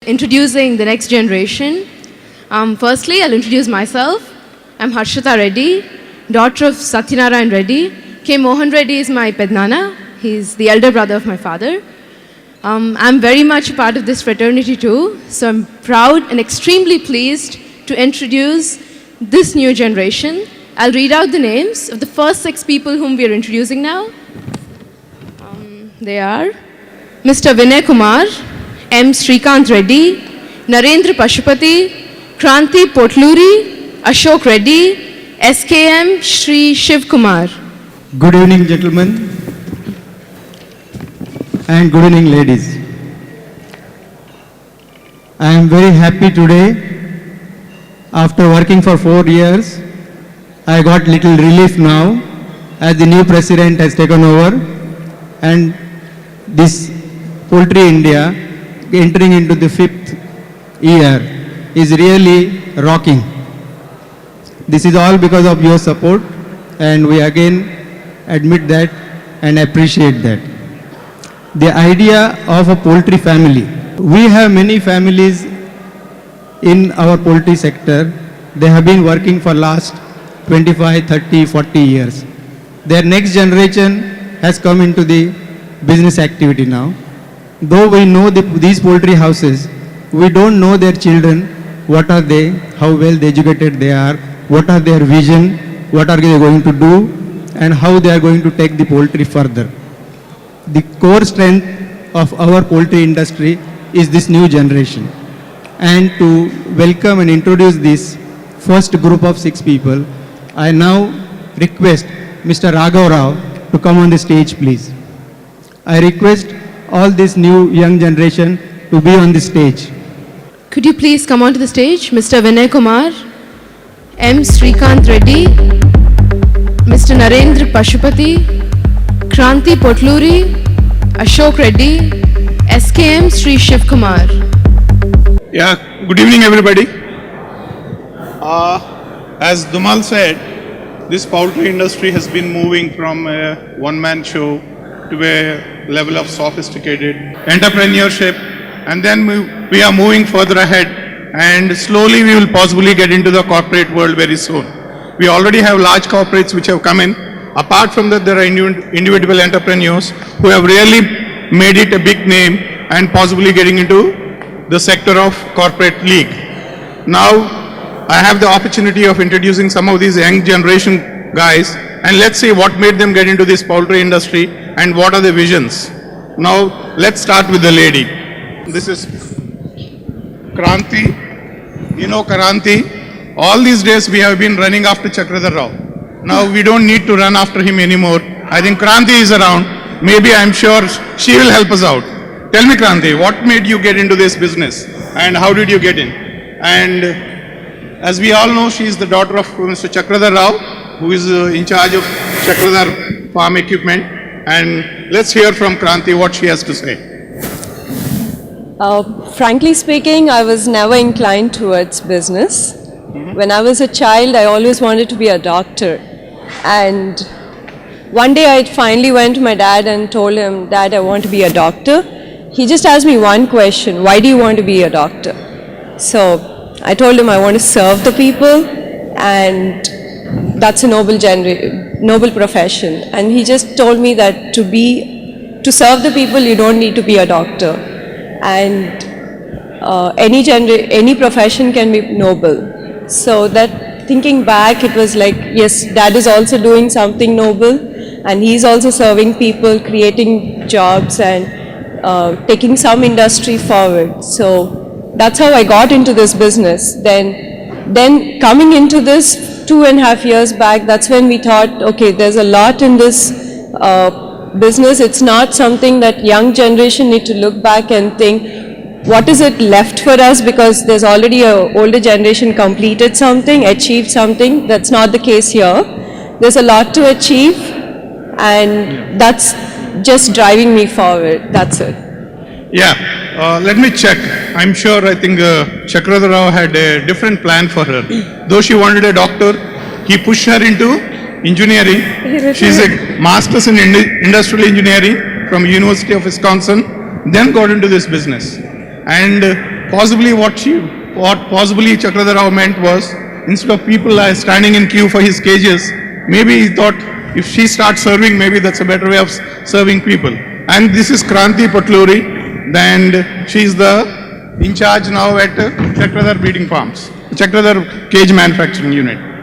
introducing the next generation. Firstly, I'll introduce myself. I'm Harshita Reddy, daughter of Satyanarayan Reddy. K. Mohan Reddy is my pednana. He's the elder brother of my father. I'm very much a part of this fraternity too, so I'm proud and extremely pleased to introduce this new generation. I'll read out the names of the first 6 people whom we are introducing now. They are Mr. Vinay Kumar, M. Srikant Reddy, Narendra Pashupati, Kranti Potluri, Ashok Reddy, SKM Shri Shiv Kumar. Good evening, gentlemen, and good evening, ladies. I am very happy today. After working for 4 years, I got little relief now as the new president has taken over, and this Poultry India entering into the 5th year is really rocking. This is all because of your support, and we again admit that and appreciate that. The idea of a poultry family. We have many families in our poultry sector. They have been working for last 25, 30, 40 years. Their next generation has come into the business activity now. Though we know these poultry houses, we don't know their children, what are they, how well educated they are, what are their vision, what are they going to do, and how they are going to take the poultry further. The core strength of our poultry industry is this new generation. And to welcome and introduce this first group of 6 people, I now request Mr. Raghav Rao to come on the stage, please. I request all this new young generation to be on the stage. Could you please come onto the stage? Mr. Vinay Kumar, M. Srikant Reddy, Mr. Narendra Pashupati, Kranti Potluri, Ashok Reddy, SKM Shri Shiv Kumar. Yeah, good evening everybody. As Dumal said, this poultry industry has been moving from a one-man show to a level of sophisticated entrepreneurship, and then we are moving further ahead, and slowly we will possibly get into the corporate world very soon. We already have large corporates which have come in. Apart from that, there are individual entrepreneurs who have really made it a big name and possibly getting into the sector of corporate league. Now, I have the opportunity of introducing some of these young generation guys, and let's see what made them get into this poultry industry and what are the visions. Now, let's start with the lady. This is Kranti. You know Kranti. All these days we have been running after Chakradhar Rao. Now we don't need to run after him anymore. I think Kranti is around. Maybe I'm sure she will help us out. Tell me, Kranti, what made you get into this business and how did you get in? And as we all know, she is the daughter of Mr. Chakradhar Rao, who is in charge of Chakradhar farm equipment. And let's hear from Kranti what she has to say. Frankly speaking, I was never inclined towards business. When I was a child, I always wanted to be a doctor. And one day I finally went to my dad and told him, Dad, I want to be a doctor. He just asked me one question, why do you want to be a doctor? So I told him I want to serve the people, and that's a noble profession. And he just told me that to serve the people, you don't need to be a doctor. And any profession can be noble. So that thinking back, it was like, yes, Dad is also doing something noble, and he's also serving people, creating jobs and taking some industry forward. So that's how I got into this business. Then coming into this 2.5 years back, that's when we thought, okay, there's a lot in this business. It's not something that young generation need to look back and think, what is it left for us, because there's already an older generation completed something, achieved something. That's not the case here. There's a lot to achieve, and that's just driving me forward. That's it. Yeah, let me check. I'm sure, I think Chakradhar Rao had a different plan for her. Though she wanted a doctor, he pushed her into engineering. She's a master's in industrial engineering from University of Wisconsin, then got into this business. And possibly what possibly Chakradhar Rao meant was, instead of people standing in queue for his cages, maybe he thought if she starts serving, maybe that's a better way of serving people. And this is Kranti Patluri, and she is the in charge now at Chakradhar Breeding Farms, Chakradhar Cage Manufacturing Unit.